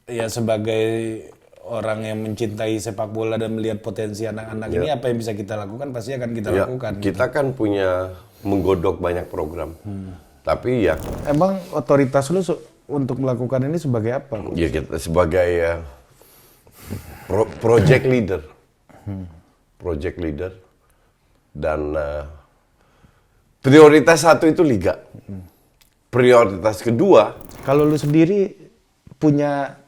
ya sebagai orang yang mencintai sepak bola dan melihat potensi anak-anak ini, apa yang bisa kita lakukan pasti akan kita lakukan. Kita kan punya menggodok banyak program. Tapi ya Emang otoritas lu untuk melakukan ini sebagai apa? ya kita sebagai project leader. Project leader dan prioritas satu itu liga. Prioritas kedua, Kalau lu sendiri punya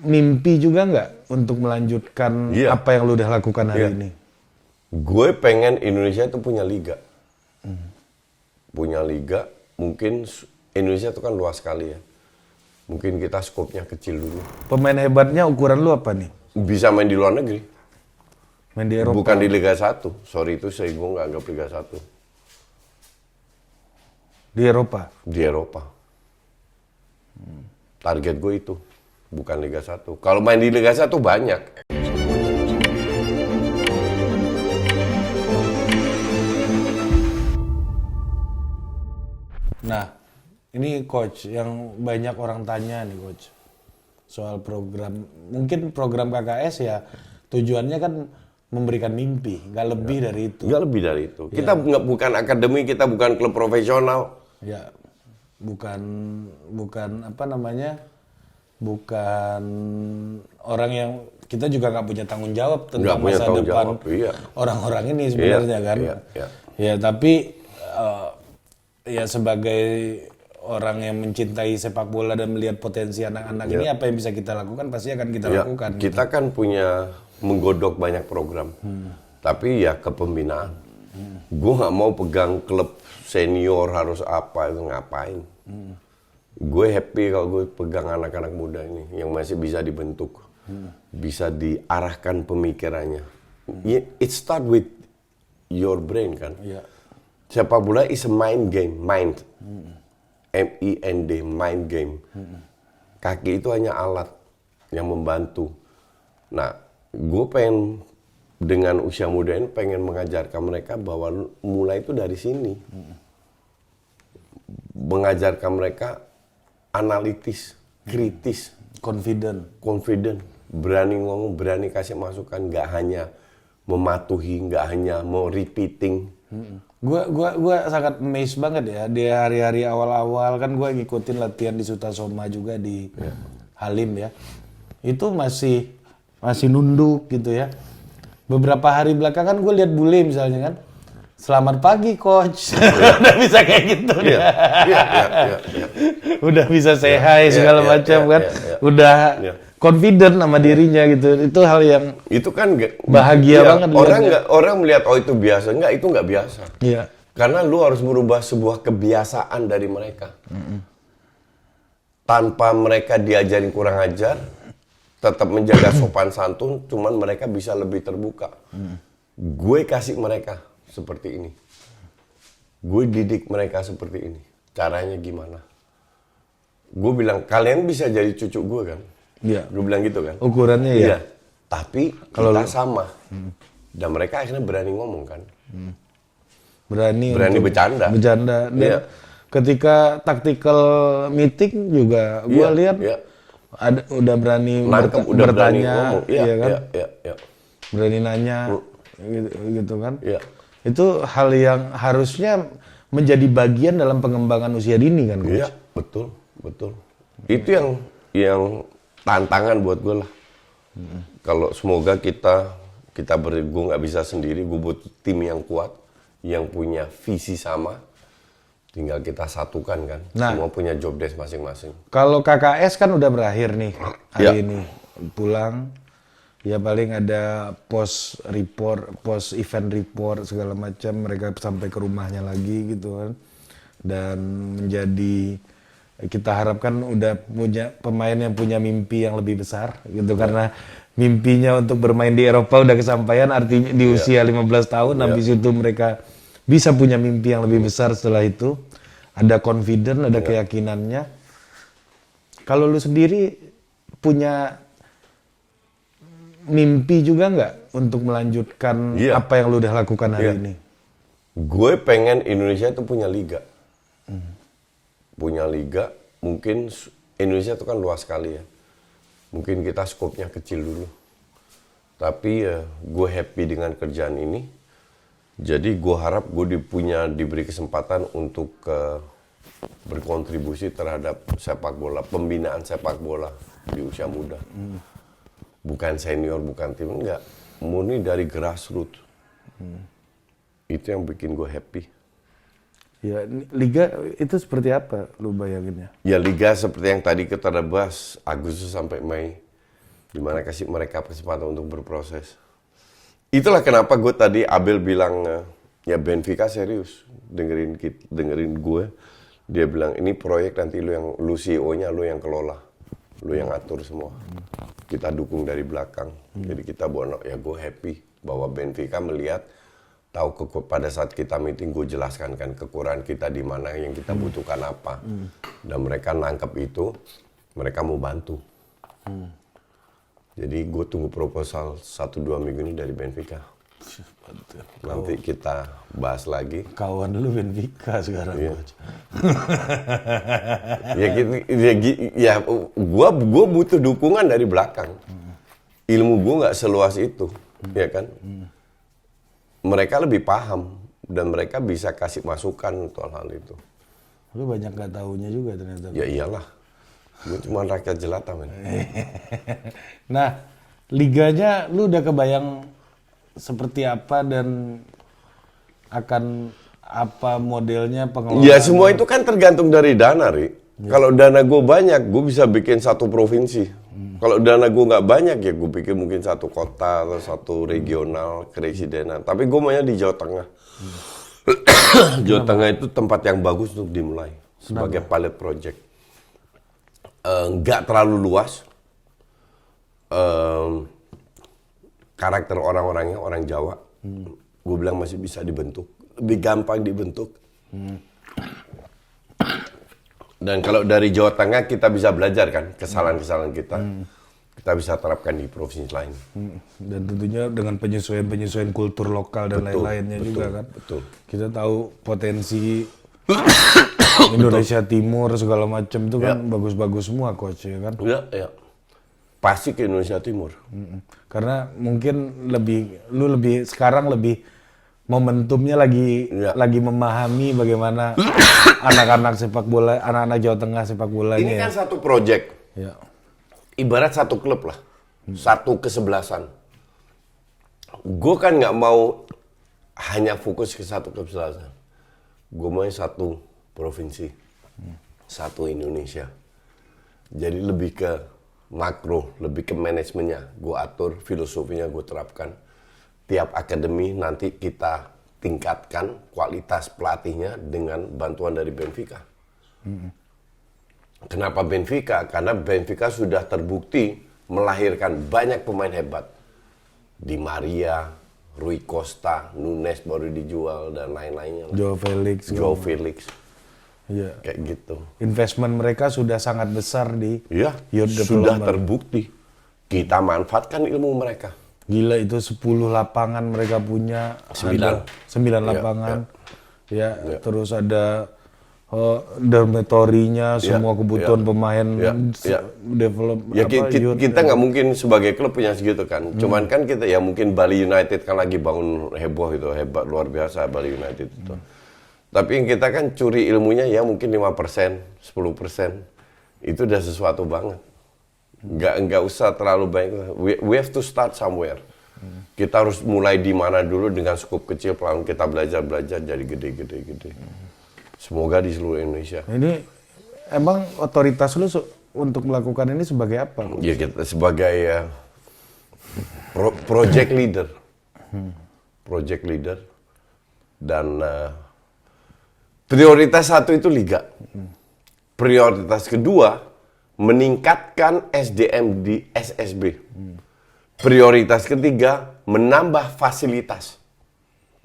mimpi juga nggak untuk melanjutkan Iya. apa yang lu udah lakukan hari Iya. ini? gue pengen Indonesia itu punya liga. Punya liga, mungkin Indonesia itu kan luas sekali ya. Mungkin kita skopnya kecil dulu. Pemain hebatnya ukuran lu apa nih? Bisa main di luar negeri, Main di Eropa? bukan di Liga 1. Sorry itu gue nggak anggap Liga 1. Di Eropa? Di Eropa. Target gue itu, bukan Liga 1. Kalau main di Liga 1 banyak. Nah, ini coach yang banyak orang tanya nih coach soal program. Mungkin program KKS ya tujuannya kan memberikan mimpi, nggak lebih dari itu. Nggak lebih dari itu. Kita bukan akademi, kita bukan klub profesional. Ya, bukan apa namanya, bukan orang yang kita juga nggak punya tanggung jawab Nggak tentang punya masa tanggung depan jawab, iya. orang-orang ini sebenarnya kan. Iya. Ya, tapi ya sebagai orang yang mencintai sepak bola dan melihat potensi anak-anak ini, apa yang bisa kita lakukan pasti akan kita lakukan. Kita kan punya menggodok banyak program. Tapi ya kepembinaan. Gue nggak mau pegang klub senior harus apa, itu ngapain. Gue happy kalau gue pegang anak-anak muda ini yang masih bisa dibentuk. Bisa diarahkan pemikirannya. It start with your brain kan. Iya. Sepak bola is a mind game, mind. M-I-N-D, mind game. Kaki itu hanya alat yang membantu. Nah, gue pengen dengan usia muda ini pengen mengajarkan mereka bahwa mulai itu dari sini. Mengajarkan mereka analitis, kritis, confident, berani ngomong, berani kasih masukan, nggak hanya mematuhi, nggak hanya mau repeating. Gua sangat amazed banget ya di hari-hari awal-awal kan gue ngikutin latihan di Sutasoma juga di Halim ya. Itu masih nunduk gitu ya. Beberapa hari belakangan gue lihat bule misalnya kan. Selamat pagi coach. Udah bisa kayak gitu dia. Iya. Udah bisa say hi segala macam kan. Udah confident sama dirinya gitu. Itu hal yang Itu kan bahagia banget orang melihat oh itu biasa, enggak, itu nggak biasa. Iya. Karena lu harus merubah sebuah kebiasaan dari mereka. Tanpa mereka diajarin kurang ajar, tetap menjaga sopan santun, cuman mereka bisa lebih terbuka. Gue kasih mereka seperti ini. Gue didik mereka seperti ini. Caranya gimana? Gue bilang, kalian bisa jadi cucu gue kan? Iya. Gue bilang gitu kan? Ukurannya ya. Iya. Tapi kita sama. Dan mereka akhirnya berani ngomong kan? Berani untuk bercanda. Dan Iya. ketika tactical meeting juga gue lihat udah berani Nangkep, udah berani bertanya, ngomong. iya kan? Iya. Berani nanya, gitu kan? Iya. Itu hal yang harusnya menjadi bagian dalam pengembangan usia dini kan, Coach? Iya, betul. Itu yang tantangan buat gue lah. Kalau semoga kita gue nggak bisa sendiri, gue butuh tim yang kuat, yang punya visi sama, tinggal kita satukan kan. Semua punya job desk masing-masing. Kalau KKS kan udah berakhir nih hari ini, pulang. Ya paling ada post event report segala macam, mereka sampai ke rumahnya lagi gitu kan. Dan kita harapkan udah punya pemain yang punya mimpi yang lebih besar gitu, karena mimpinya untuk bermain di Eropa udah kesampaian, artinya di usia 15 tahun habis itu mereka bisa punya mimpi yang lebih besar setelah itu. Ada confident, ada keyakinannya. Kalau lu sendiri punya mimpi juga nggak untuk melanjutkan apa yang lu udah lakukan hari ini? Gue pengen Indonesia itu punya liga. Punya liga, mungkin Indonesia itu kan luas sekali ya. Mungkin kita skopnya kecil dulu. Tapi gue happy dengan kerjaan ini. Jadi gue harap gue diberi kesempatan untuk berkontribusi terhadap sepak bola, pembinaan sepak bola di usia muda. Bukan senior, bukan tim, enggak. Murni dari grassroots. Itu yang bikin gue happy. Ya, liga itu seperti apa lu bayanginnya? Ya liga seperti yang tadi kita udah bahas, Agustus sampai Mei. Dimana kasih mereka kesempatan untuk berproses. Itulah kenapa gue tadi Abel bilang, ya Benfica serius. Dengerin gue. Dia bilang, ini proyek nanti lu CEO-nya, lu yang kelola. Lu yang atur semua. Kita dukung dari belakang. Jadi kita ya gue happy bahwa Benfica melihat, tahu pada saat kita meeting gue jelaskan kan kekurangan kita di mana, yang kita butuhkan apa. Dan mereka nangkep itu, mereka mau bantu. Jadi gue tunggu proposal 1-2 minggu ini dari Benfica. Nanti kita bahas lagi. Kawan lu Benfica sekarang. Iya. ya gua butuh dukungan dari belakang. Ilmu gua nggak seluas itu, ya kan? Mereka lebih paham dan mereka bisa kasih masukan untuk hal itu. Lu banyak nggak taunya juga ternyata. Ya iyalah, gua cuma rakyat jelata, men. Nah, liganya lu udah kebayang seperti apa dan akan apa modelnya pengelolaan? Ya semua itu kan tergantung dari dana, Ri. Kalau dana gue banyak, gue bisa bikin satu provinsi. Kalau dana gue nggak banyak, ya gue bikin mungkin satu kota atau satu regional, keresidenan. Tapi gue maunya di Jawa Tengah. Jawa Tengah itu tempat yang bagus untuk dimulai sebagai pilot project. Nggak terlalu luas. Karakter orang-orangnya orang Jawa, gue bilang masih bisa dibentuk, lebih gampang dibentuk. Dan kalau dari Jawa Tengah kita bisa belajar kan kesalahan-kesalahan kita, kita bisa terapkan di provinsi lain. Dan tentunya dengan penyesuaian kultur lokal dan lain-lainnya juga kan. Betul. Kita tahu potensi Indonesia Timur segala macam itu kan bagus-bagus semua coach ya kan. Ya. Pasti ke Indonesia Timur. Karena mungkin lu sekarang lebih momentumnya lagi memahami bagaimana anak-anak sepak bola, anak-anak Jawa Tengah sepak bolanya. Ini kan satu project. Ya. Ibarat satu klub lah. Satu kesebelasan. Gue kan nggak mau hanya fokus ke satu kesebelasan. Gue mau satu provinsi. Satu Indonesia. Jadi lebih ke makro, lebih ke manajemennya. Gue atur, filosofinya gue terapkan. Tiap akademi nanti kita tingkatkan kualitas pelatihnya dengan bantuan dari Benfica. Kenapa Benfica? Karena Benfica sudah terbukti melahirkan banyak pemain hebat. Di Maria, Rui Costa, Nunes baru dijual, dan lain-lainnya. Joao Felix. Iya. Kayak gitu. Investment mereka sudah sangat besar di youth sudah development. terbukti. Kita manfaatkan ilmu mereka. Gila itu 10 lapangan mereka punya. 9 lapangan. Ya. Terus ada dormitorinya, semua kebutuhan pemain develop. Kita nggak mungkin sebagai klub punya segitu kan. Cuman kan kita ya mungkin Bali United kan lagi bangun heboh itu, hebat luar biasa Bali United itu. Tapi yang kita kan curi ilmunya ya mungkin 5%, 10%. Itu udah sesuatu banget. Nggak usah terlalu banyak. We have to start somewhere. Kita harus mulai di mana dulu dengan skop kecil, pelan kita belajar jadi gede. Semoga di seluruh Indonesia. Ini emang otoritas lu untuk melakukan ini sebagai apa? Ya kita sebagai project leader. Project leader. Dan prioritas satu itu liga. Prioritas kedua meningkatkan SDM di SSB. Prioritas ketiga menambah fasilitas.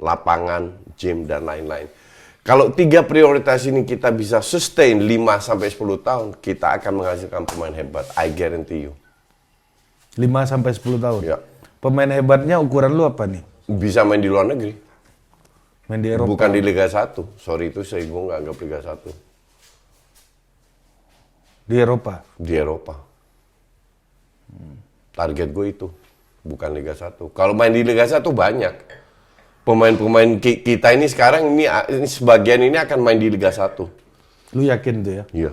Lapangan, gym dan lain-lain. Kalau 3 prioritas ini kita bisa sustain 5-10 tahun, kita akan menghasilkan pemain hebat. I guarantee you. 5-10 tahun? Ya. Pemain hebatnya ukuran lu apa nih? Bisa main di luar negeri. Main di Eropa? Bukan di Liga 1. Sorry itu gue nggak anggap Liga 1. Di Eropa? Di Eropa. Target gue itu, bukan Liga 1. Kalau main di Liga 1 banyak. Pemain-pemain kita ini sekarang, ini sebagian ini akan main di Liga 1. Lu yakin tuh ya? Iya.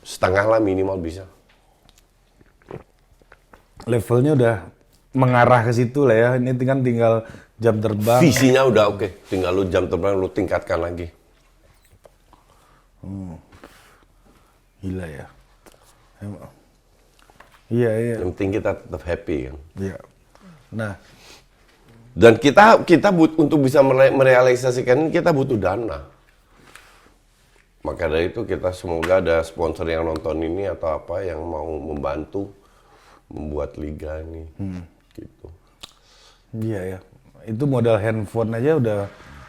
Setengah lah minimal bisa. Levelnya udah mengarah ke situ lah ya. Ini kan tinggal jam terbang. Visinya udah oke. Tinggal lu jam terbang lu tingkatkan lagi. Gila ya. Emang. Iya, iya. Yang penting kita tetap happy kan. Iya. Nah, Dan kita untuk bisa merealisasikan ini kita butuh dana. Maka dari itu kita semoga ada sponsor yang nonton ini atau apa yang mau membantu membuat liga ini. Gitu. iya ya. Itu modal handphone aja udah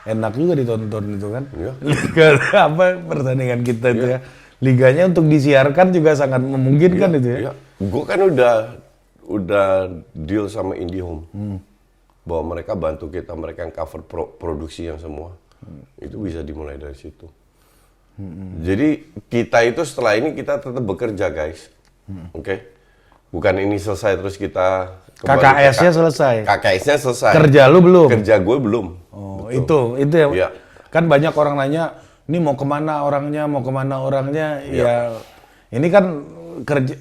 enak juga ditonton itu kan. Iya. Liga apa pertandingan kita itu ya. Liganya untuk disiarkan juga sangat memungkinkan itu ya. Iya. Gue kan udah deal sama IndiHome. Bahwa mereka bantu kita, mereka yang cover produksi yang semua. Itu bisa dimulai dari situ. Jadi kita itu setelah ini kita tetap bekerja guys. Oke? Bukan ini selesai terus kita KKS-nya selesai. KKS-nya selesai. Kerja lu belum? Kerja gue belum. Oh, Betul. itu ya. Iya. Kan banyak orang nanya, ini mau kemana orangnya? Iya. Ya, ini kan kerja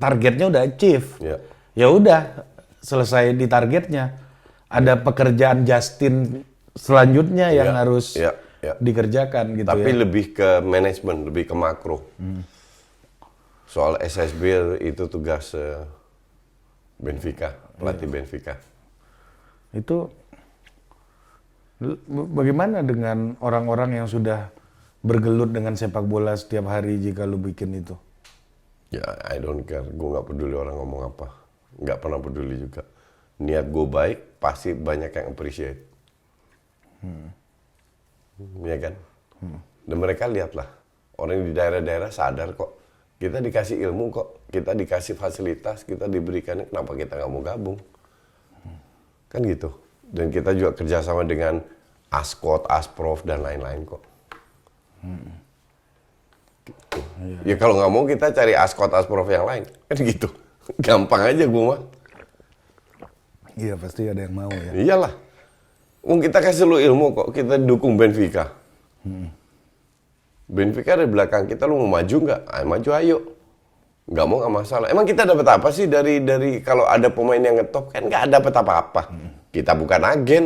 targetnya udah achieve. Iya. Ya udah selesai di targetnya. Ada pekerjaan Justin selanjutnya yang harus Iya. dikerjakan gitu. Tapi ya. lebih ke manajemen, lebih ke makro. Soal SSB itu tugas Benfica, pelatih Benfica. Itu bagaimana dengan orang-orang yang sudah bergelut dengan sepak bola setiap hari jika lu bikin itu? Ya, I don't care. Gue nggak peduli orang ngomong apa. Nggak pernah peduli juga. Niat gue baik, pasti banyak yang appreciate. Ya kan? Dan mereka lihatlah. Orang di daerah-daerah sadar kok. Kita dikasih ilmu kok. Kita dikasih fasilitas. Kita diberikan. Kenapa kita nggak mau gabung? Kan gitu. Dan kita juga kerjasama dengan Ascot, Asprof, dan lain-lain kok. Gitu. Ya kalau nggak mau kita cari Ascot, Asprof yang lain. Kan gitu. Gampang aja gue mah. Iya pasti ada yang mau ya. Iyalah. Kita kasih lu ilmu kok. Kita dukung Benfica. Benfica dari belakang kita, lu mau maju nggak? Ayo maju ayo. Nggak mau nggak masalah. Emang kita dapat apa sih dari kalau ada pemain yang ngetop? Kan nggak dapat apa-apa. Kita bukan agen.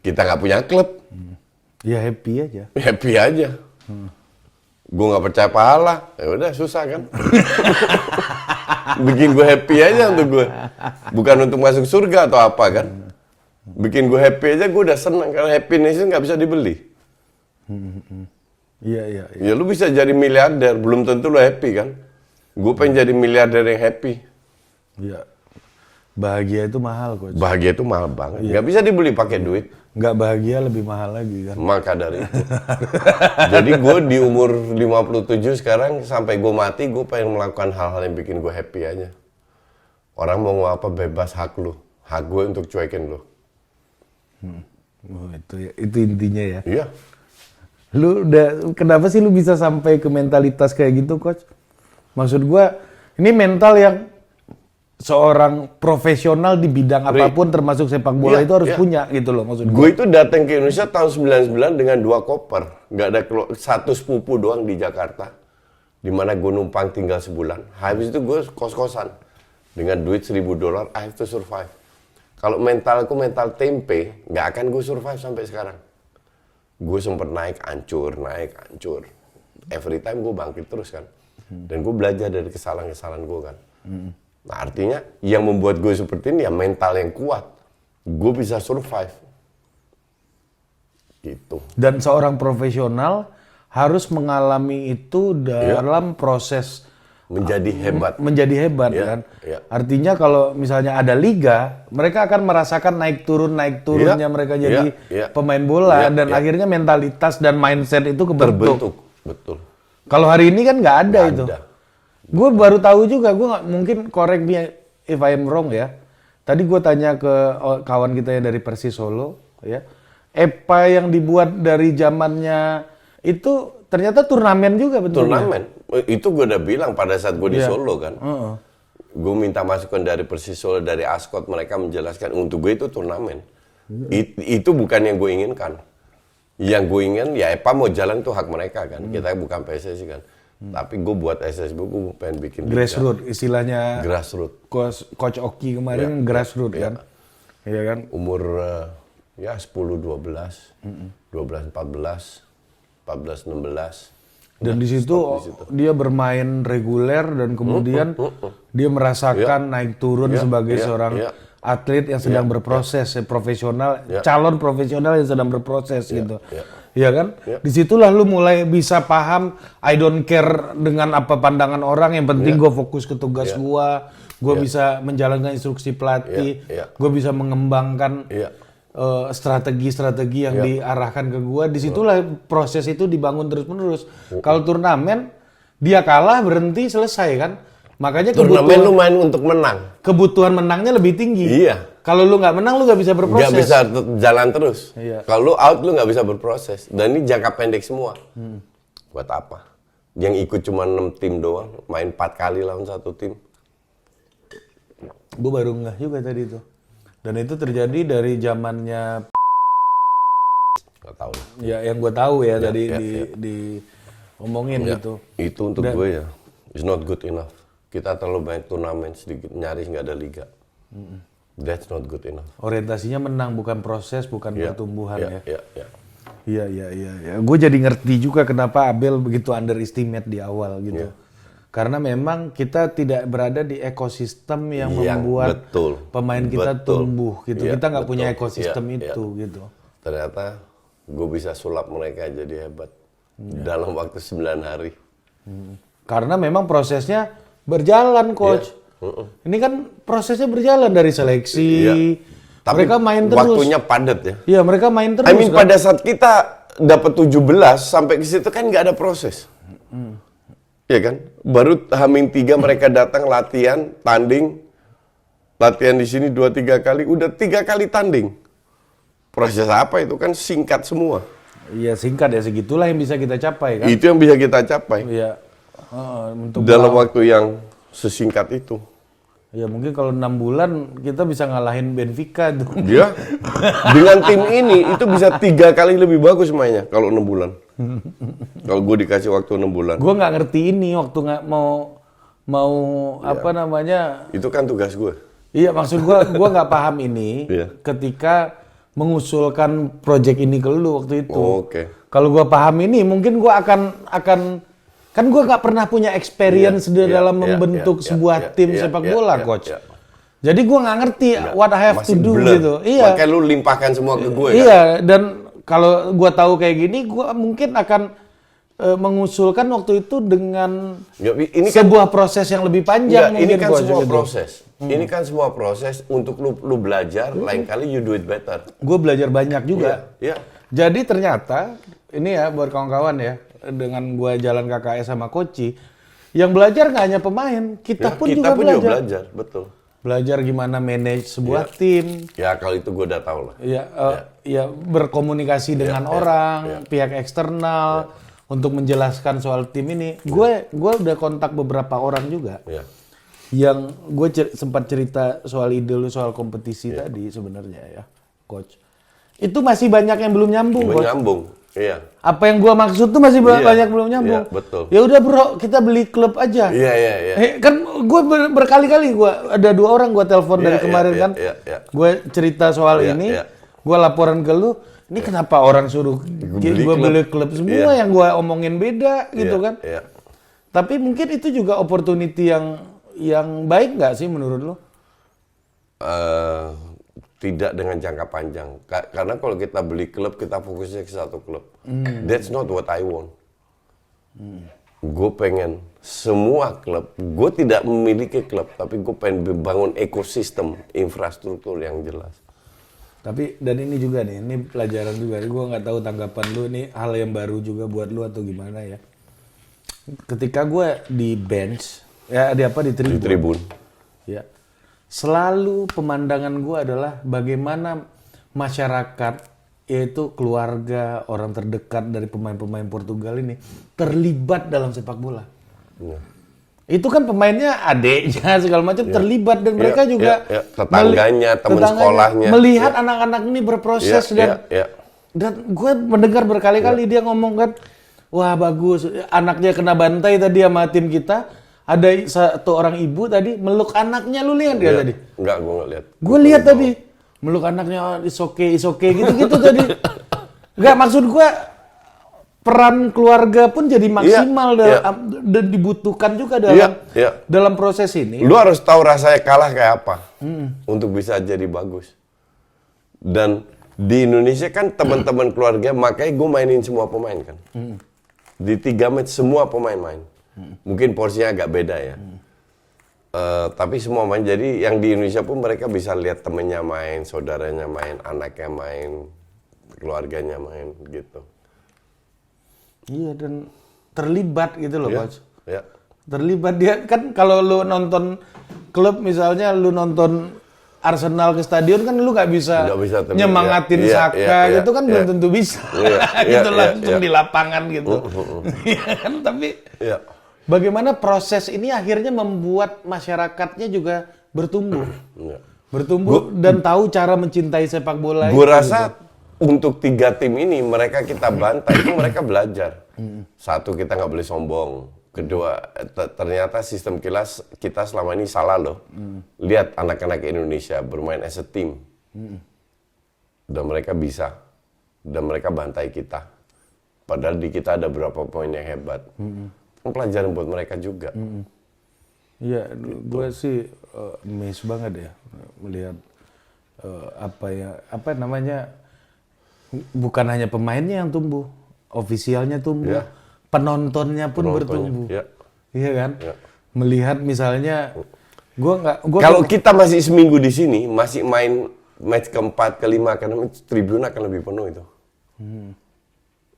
Kita nggak punya klub. Ya happy aja. Happy aja. Gue nggak percaya pahala. Ya udah susah kan. Bikin gue happy aja untuk gue. Bukan untuk masuk surga atau apa kan. Bikin gue happy aja gue udah senang. Karena happiness itu nggak bisa dibeli. Iya. Ya lu bisa jadi miliarder, belum tentu lu happy kan. Gue pengen jadi miliarder yang happy. Iya. Bahagia itu mahal coach. Bahagia itu mahal banget. Nggak bisa dibeli pakai duit. Nggak bahagia lebih mahal lagi kan. Maka dari itu. Jadi gue di umur 57 sekarang sampai gue mati gue pengen melakukan hal-hal yang bikin gue happy aja. Orang mau ngomong apa bebas, hak lu. Hak gue untuk cuekin lu. Oh, itu intinya ya. Iya. Lu kenapa sih lu bisa sampai ke mentalitas kayak gitu coach? Maksud gua ini mental yang seorang profesional di bidang apapun termasuk sepak bola Iya, itu harus iya. punya gitu loh maksud gua. Gue itu datang ke Indonesia tahun 99 dengan 2 koper. Nggak ada satu sepupu doang di Jakarta. Dimana gue numpang tinggal sebulan. Habis itu gue kos-kosan. Dengan duit $1.000, I have to survive. Kalau mentalku mental tempe, nggak akan gue survive sampai sekarang. Gue sempet naik, hancur. Every time gue bangkit terus kan. Dan gue belajar dari kesalahan-kesalahan gue kan. Nah artinya yang membuat gue seperti ini ya mental yang kuat. Gue bisa survive. Gitu. Dan seorang profesional harus mengalami itu dalam proses Menjadi hebat. menjadi hebat Iya, kan. iya. Artinya kalau misalnya ada liga, mereka akan merasakan naik turunnya Iya, mereka jadi iya. pemain bola Iya, dan iya. akhirnya mentalitas dan mindset itu kebentuk. Terbentuk. Betul. Kalau hari ini kan nggak ada Nggak itu. ada. Gue baru tahu juga, gue nggak mungkin correct me if I am wrong ya. Tadi gue tanya ke kawan kita yang dari Persis Solo, ya. EPA yang dibuat dari zamannya itu ternyata turnamen juga betul. Turnamen. Itu gue udah bilang pada saat gue di Iya. Solo kan. Gue minta masukan dari Persis Solo, dari Ascot, mereka menjelaskan untuk gue itu turnamen. Itu bukan yang gue inginkan. Yang gue ingin ya Epa mau jalan itu hak mereka kan. Kita bukan PSSI kan. Tapi gue buat SSB gue pengen bikin Grassroots istilahnya. grassroots. Coach Oki kemarin grassroots kan. Iya kan? Umur ya 10, 12, 12, 14, 14, 16. Dan di situ dia bermain reguler dan kemudian dia merasakan naik turun sebagai seorang atlet yang sedang berproses, profesional, calon profesional yang sedang berproses gitu. Iya kan? Disitulah lu mulai bisa paham, I don't care dengan apa pandangan orang, yang penting gue fokus ke tugas gue bisa menjalankan instruksi pelatih, gue bisa mengembangkan strategi-strategi yang diarahkan ke gue. Disitulah proses itu dibangun terus-menerus. Kalau turnamen, dia kalah berhenti selesai kan. Makanya Turnamen lu main untuk menang. kebutuhan menangnya lebih tinggi. Iya. Kalau lu nggak menang, lu nggak bisa berproses. Nggak bisa jalan terus. Iya. Kalau lu out, lu nggak bisa berproses. Dan ini jangka pendek semua. Buat apa? Yang ikut cuma 6 tim doang, main 4 kali lawan satu tim. Gue baru ngeh juga tadi itu. Dan itu terjadi dari zamannya Nggak tahu. ya yang gue tahu ya tadi di omongin gitu. Itu untuk gue ya, it's not good enough. Kita terlalu banyak turnamen, sedikit nyaris nggak ada liga. That's not good enough. Orientasinya menang, bukan proses, bukan pertumbuhan ya. Iya. Iya. Gue jadi ngerti juga kenapa Abel begitu underestimate di awal gitu. Karena memang kita tidak berada di ekosistem yang membuat pemain kita tumbuh gitu. Kita nggak punya ekosistem itu gitu. Ternyata gue bisa sulap mereka jadi hebat dalam waktu 9 hari. Karena memang prosesnya berjalan, coach. Ini kan prosesnya berjalan dari seleksi. Tapi mereka main terus. Waktunya padat ya. Iya, mereka main terus. I mean, pada saat kita dapat 17 sampai ke situ kan nggak ada proses. Ya kan? Baru H-3 mereka datang latihan, tanding. Latihan di sini 2-3 kali, udah 3 kali tanding. Proses apa itu kan singkat semua. Iya, singkat ya, segitulah yang bisa kita capai kan. Itu yang bisa kita capai. Iya. Untuk Dalam waktu yang sesingkat itu. ya mungkin kalau 6 bulan kita bisa ngalahin Benfica tuh. Dia dengan tim ini itu bisa 3 kali lebih bagus mainnya kalau 6 bulan. Kalau gue dikasih waktu 6 bulan. Gue nggak ngerti ini waktu nggak mau apa namanya. Itu kan tugas gue. Iya, maksud gue nggak paham ini ketika mengusulkan proyek ini ke lu waktu itu. Kalau gue paham ini, mungkin gue akan kan gue nggak pernah punya experience dalam membentuk sebuah tim sepak bola, coach. Jadi gue nggak ngerti what I have to do gitu. Iya. Makanya lu limpahkan semua ke gue. Iya, kan? Dan kalau gue tahu kayak gini, gue mungkin akan mengusulkan waktu itu dengan ini sebuah proses yang lebih panjang. Ini kan coach, semua gitu. proses. Ini kan semua proses untuk lu belajar. Lain kali you do it better. Gue belajar banyak juga. Iya. Jadi ternyata ini ya buat kawan-kawan ya, dengan gue jalan KKS sama Koci, yang belajar nggak hanya pemain, kita pun juga belajar. Betul. Belajar gimana manage sebuah tim. Ya kalau itu gue udah tahu lah. Ya berkomunikasi dengan orang, pihak eksternal untuk menjelaskan soal tim ini. Gue udah kontak beberapa orang juga. Yang gue sempat cerita soal ide lu soal kompetisi tadi sebenarnya ya, coach. Itu masih banyak yang belum nyambung, Belum nyambung. Iya. Apa yang gua maksud tuh masih banyak belum nyambung. Iya, betul. Ya udah bro, kita beli klub aja. Iya. Kan gue berkali-kali ada 2 orang gua telepon dari kemarin kan. Gue cerita soal ini, gue laporan ke lu. Ini kenapa orang suruh gue beli klub semua yang gue omongin beda gitu kan? Tapi mungkin itu juga opportunity yang baik nggak sih menurut lu? Tidak dengan jangka panjang. Karena kalau kita beli klub, kita fokusnya ke satu klub. That's not what I want. Gue pengen semua klub. Gue tidak memiliki klub, tapi gue pengen bangun ekosistem infrastruktur yang jelas. Tapi dan ini juga nih, ini pelajaran juga. Gue nggak tahu tanggapan lu, ini hal yang baru juga buat lu atau gimana ya. Ketika gue di bench, di tribun. Di tribun. Ya. Selalu pemandangan gue adalah bagaimana masyarakat yaitu keluarga, orang terdekat dari pemain-pemain Portugal ini terlibat dalam sepak bola. Ya. Itu kan pemainnya adeknya segala macam terlibat dan mereka juga tetangganya, teman sekolahnya melihat anak-anak ini berproses dan gue mendengar berkali-kali dia ngomong kan, wah bagus, anaknya kena bantai tadi sama tim kita, ada satu orang ibu tadi meluk anaknya, lu lihat dia tadi? Enggak, gue nggak lihat. Gue lihat tadi meluk anaknya, is okay gitu tadi. Enggak, maksud gue peran keluarga pun jadi maksimal dan dibutuhkan juga dalam proses ini. Lu harus tahu rasanya kalah kayak apa untuk bisa jadi bagus. Dan di Indonesia kan teman-teman keluarga, makanya gue mainin semua pemain kan. Di 3 match semua pemain main. Mungkin porsinya agak beda ya. Tapi semua main. Jadi yang di Indonesia pun mereka bisa lihat temennya main, saudaranya main, anaknya main, keluarganya main gitu. Iya, dan terlibat gitu loh, Coach. Ya. Terlibat dia kan, kalau lu nonton klub misalnya lu nonton Arsenal ke stadion kan lu nggak bisa nyemangatin Saka gitu kan belum tentu bisa. Gitu langsung di lapangan gitu. Iya kan, tapi bagaimana proses ini akhirnya membuat masyarakatnya juga bertumbuh. Bertumbuh dan tahu cara mencintai sepak bola. Gue rasa untuk 3 tim ini kita bantai itu mereka belajar. Satu, kita nggak boleh sombong. Kedua, ternyata sistem kita selama ini salah loh. Lihat anak-anak Indonesia bermain as a team. Dan mereka bisa. Dan mereka bantai kita. Padahal di kita ada beberapa poin yang hebat. Pelajaran buat mereka juga. Iya, gue sih amazed banget ya melihat apa namanya, bukan hanya pemainnya yang tumbuh, ofisialnya tumbuh, penontonnya pun bertumbuh. Iya kan? Melihat misalnya kalau kita masih seminggu di sini, masih main match keempat, kelima, karena tribun akan lebih penuh itu.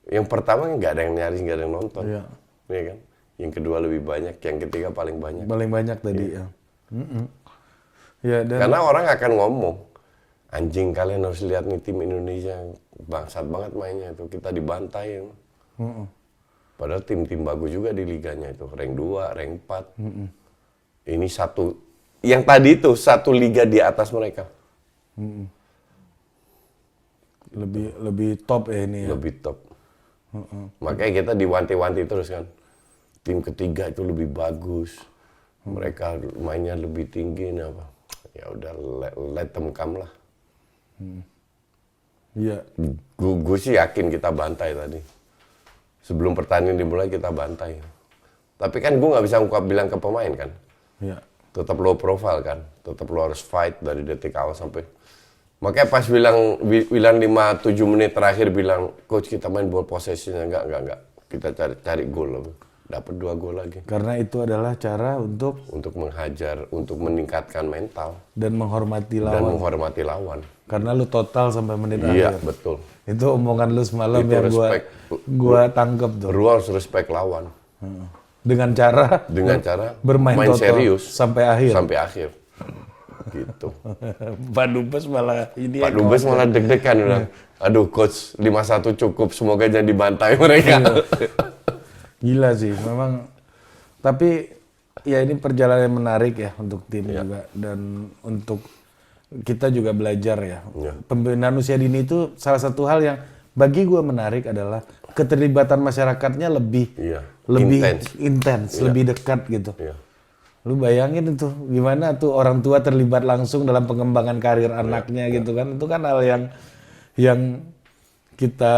Yang pertama nggak ada yang nyaris, nggak ada yang nonton. Iya kan? Yang kedua lebih banyak, yang ketiga paling banyak. Paling banyak tadi ya. Ya, dan karena orang akan ngomong, anjing kalian harus lihat nih tim Indonesia, bangsat banget mainnya itu, kita dibantai. Padahal tim-tim bagus juga di liganya itu, rank 2, rank 4. Ini yang tadi itu satu liga di atas mereka. Lebih top ya ini ya. Lebih top. Makanya kita diwanti-wanti terus kan. Tim ketiga itu lebih bagus. Mereka mainnya lebih tinggi apa. Ya udah let them come lah. Iya. Gue sih yakin kita bantai tadi. Sebelum pertandingan dimulai kita bantai. Tapi kan gue nggak bisa bilang ke pemain kan. Iya. Tetap low profile kan. Tetap lo harus fight dari detik awal sampai. Makanya pas bilang 5-7 menit terakhir bilang, coach kita main ball possession, enggak. Kita cari gol. Dapat 2 gol lagi. Karena itu adalah cara untuk menghajar, untuk meningkatkan mental dan menghormati lawan. Karena lu total sampai menit akhir. Iya, betul. Itu omongan lu semalam itu yang gua tangkep tuh. Lu harus respect lawan. Dengan cara bermain total serius sampai akhir. Gitu. Pak Dubes malah deg-degan udah. Aduh coach, 5-1 cukup, semoga jangan dibantai mereka. Gila sih, memang. Tapi ya ini perjalanan yang menarik ya untuk tim juga, dan untuk kita juga belajar ya. Pembinaan usia dini itu salah satu hal yang bagi gue menarik adalah keterlibatan masyarakatnya lebih intens, lebih dekat gitu. Lu bayangin itu gimana tuh orang tua terlibat langsung dalam pengembangan karir anaknya gitu kan. Itu kan hal yang kita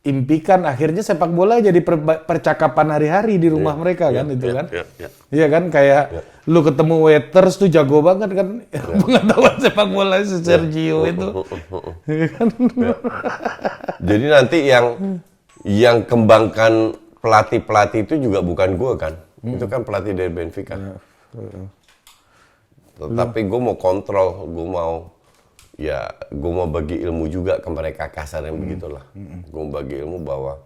impikan, akhirnya sepak bola jadi percakapan hari-hari di rumah mereka kan itu kan. Iya kan, kayak lu ketemu waiters tuh jago banget kan pengetahuan sepak bola si Sergio itu. Jadi nanti yang kembangkan pelatih itu juga bukan gua kan. Itu kan pelatih dari Benfica. Tapi gue mau kontrol, gue mau bagi ilmu juga ke mereka, kasarnya begitulah. Gue mau bagi ilmu bahwa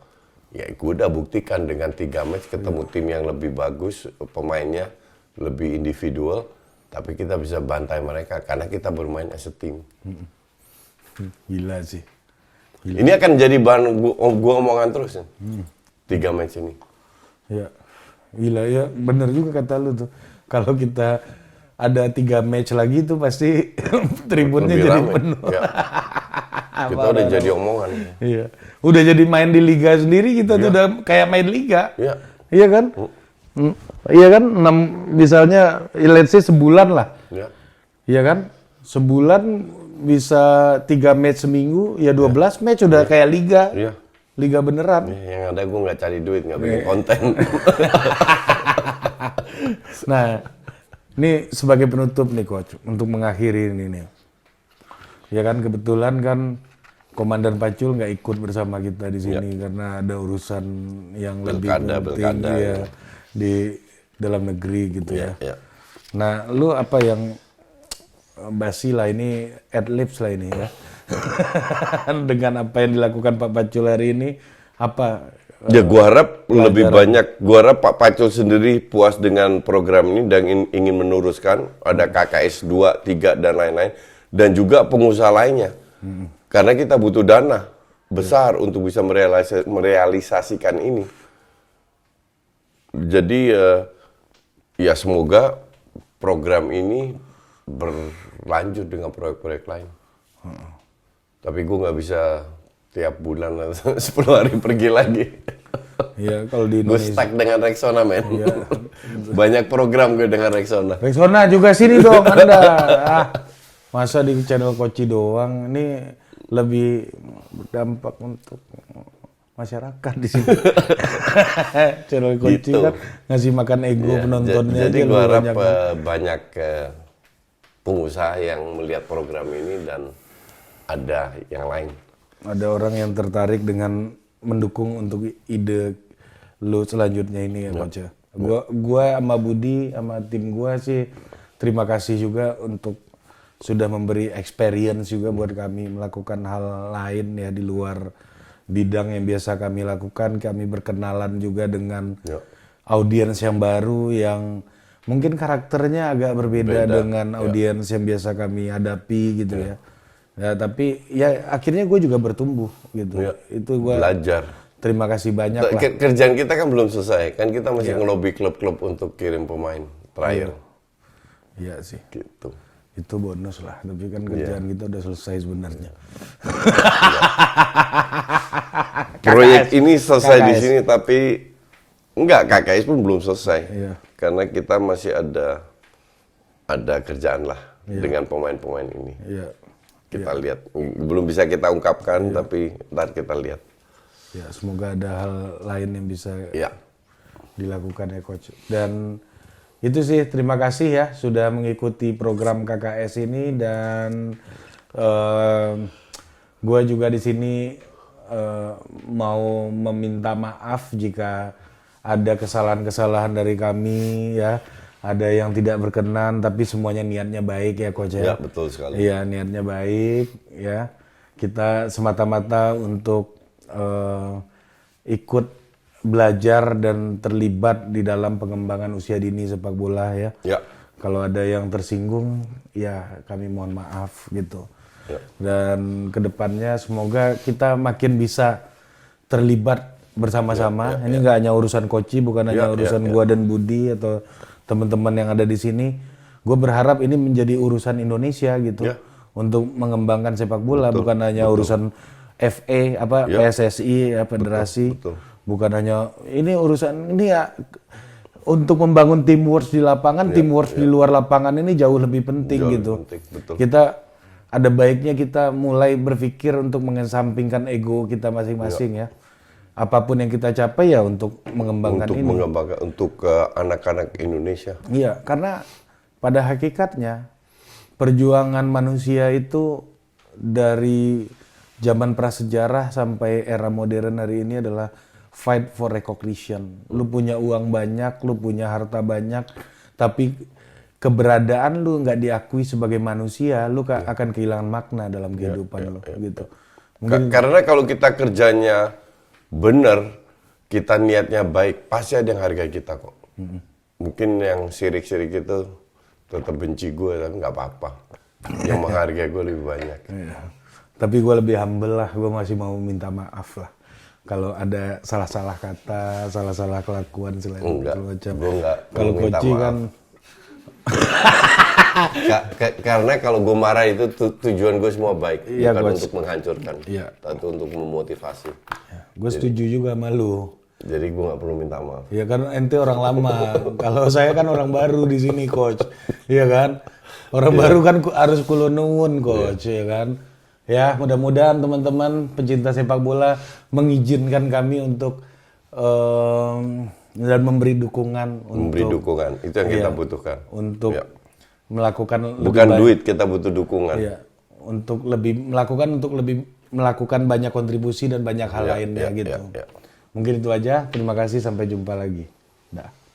ya gue udah buktikan dengan 3 match ketemu tim yang lebih bagus, pemainnya lebih individual, tapi kita bisa bantai mereka karena kita bermain as a team. Gila sih. Ini akan jadi bahan gua omongan terus ya. 3 match ini. Ya, gila ya, bener juga kata lu tuh. Kalau kita ada 3 match lagi tuh pasti tribunnya Lebih jadi ramai. penuh. Ya. Kita udah jadi omongan. Iya, udah jadi main di liga sendiri kita tuh udah kayak main liga. Iya. Iya kan? Iya kan? Misalnya, let's say sebulan lah. Ya. Iya kan? Sebulan bisa 3 match seminggu, ya 12 match udah kayak liga. Iya. Liga beneran. Ya, yang ada gue nggak cari duit, nggak bikin konten. Nah, ini sebagai penutup nih Coach, untuk mengakhiri ini nih. Ya kan kebetulan kan Komandan Pacul nggak ikut bersama kita di sini karena ada urusan yang lebih penting ya, di dalam negeri gitu ya. Nah, lu apa yang basi lah ini, adlibs lah ini ya. Dengan apa yang dilakukan Pak Pacul hari ini, apa? Ya gua harap lebih banyak, gua harap Pak Pacul sendiri puas dengan program ini dan ingin meneruskan, ada KKS 2, 3 dan lain-lain, dan juga pengusaha lainnya. Karena kita butuh dana besar untuk bisa merealisasikan ini. Jadi ya semoga program ini berlanjut dengan proyek-proyek lain. Tapi gue nggak bisa tiap bulan atau 10 hari pergi lagi. Iya, kalau di Gue Indonesia. stuck dengan Rexona, men. Banyak program gue dengan Rexona. Rexona juga sini dong Anda. Masa di channel Koci doang, ini lebih berdampak untuk masyarakat di sini. Channel Koci Gitu. kan ngasih makan ego penontonnya. Jadi aja gue harap banyak. banyak pengusaha yang melihat program ini dan ada yang lain. Ada orang yang tertarik dengan mendukung untuk ide lu selanjutnya ini ya Coach. Gua sama Budi sama tim gua sih terima kasih juga untuk sudah memberi experience juga buat kami melakukan hal lain ya di luar bidang yang biasa kami lakukan. Kami berkenalan juga dengan audiens yang baru yang mungkin karakternya agak berbeda dengan audiens yang biasa kami hadapi gitu ya. Ya tapi ya akhirnya gue juga bertumbuh gitu. Itu gue belajar. Terima kasih banyak lah. Kerjaan kita kan belum selesai, kan kita masih ngelobi klub-klub untuk kirim pemain trial. Iya sih. Gitu. Itu bonus lah, tapi kan kerjaan kita udah selesai sebenarnya. Proyek ini selesai di sini, tapi enggak, KKS pun belum selesai. Iya. Karena kita masih ada kerjaan lah dengan pemain-pemain ini. Iya. Kita lihat, belum bisa kita ungkapkan, tapi ntar kita lihat. Ya, semoga ada hal lain yang bisa dilakukan ya Coach. Dan itu sih, terima kasih ya sudah mengikuti program KKS ini dan gue juga di sini mau meminta maaf jika ada kesalahan-kesalahan dari kami ya. Ada yang tidak berkenan, tapi semuanya niatnya baik ya Coach ya. Ya, betul sekali. Iya, niatnya baik ya. Kita semata-mata untuk ikut belajar dan terlibat di dalam pengembangan usia dini sepak bola ya. Ya. Kalau ada yang tersinggung, ya kami mohon maaf gitu. Ya. Dan kedepannya semoga kita makin bisa terlibat bersama-sama. Ini nggak hanya urusan Koci, bukan hanya urusan gua dan Budi atau teman-teman yang ada di sini. Gue berharap ini menjadi urusan Indonesia gitu untuk mengembangkan sepak bola, bukan hanya urusan FA PSSI ya, federasi. Bukan hanya ini urusan ini ya untuk membangun teamwork di lapangan, teamwork di luar lapangan ini jauh lebih penting gitu. Kita ada baiknya kita mulai berpikir untuk mengesampingkan ego kita masing-masing ya. Apapun yang kita capai ya untuk mengembangkan ini. Untuk anak-anak Indonesia. Iya, karena pada hakikatnya perjuangan manusia itu dari zaman prasejarah sampai era modern hari ini adalah fight for recognition. Lu punya uang banyak, lu punya harta banyak, tapi keberadaan lu nggak diakui sebagai manusia, lu akan kehilangan makna dalam kehidupan lu gitu. Karena kalau kita kerjanya bener, kita niatnya baik, pasti ada yang hargai kita kok. Mungkin yang sirik-sirik itu tetap benci gue, tapi nggak apa-apa. Yang menghargai gue lebih banyak. Tapi gue lebih humble lah, gue masih mau minta maaf lah. Kalau ada salah-salah kata, salah-salah kelakuan segala macam. Gue nggak Kalau minta Koci maaf. kan, Karena kalau gue marah itu tujuan gue semua baik, Iya, bukan Coach. untuk menghancurkan, Iya. tapi untuk memotivasi. gue setuju juga sama lu. Jadi gue nggak perlu minta maaf. Ya kan ente orang lama, kalau saya kan orang baru di sini coach, iya kan? Orang baru kan harus kulo nuwun coach, ya kan? Ya mudah-mudahan teman-teman pencinta sepak bola mengizinkan kami untuk dan memberi dukungan Memberi untuk dukungan, itu yang kita butuhkan. untuk Iya. melakukan Bukan duit, kita butuh dukungan. ya, untuk lebih melakukan banyak kontribusi dan banyak hal lainnya gitu. Ya. Mungkin itu aja. Terima kasih, sampai jumpa lagi. Dah.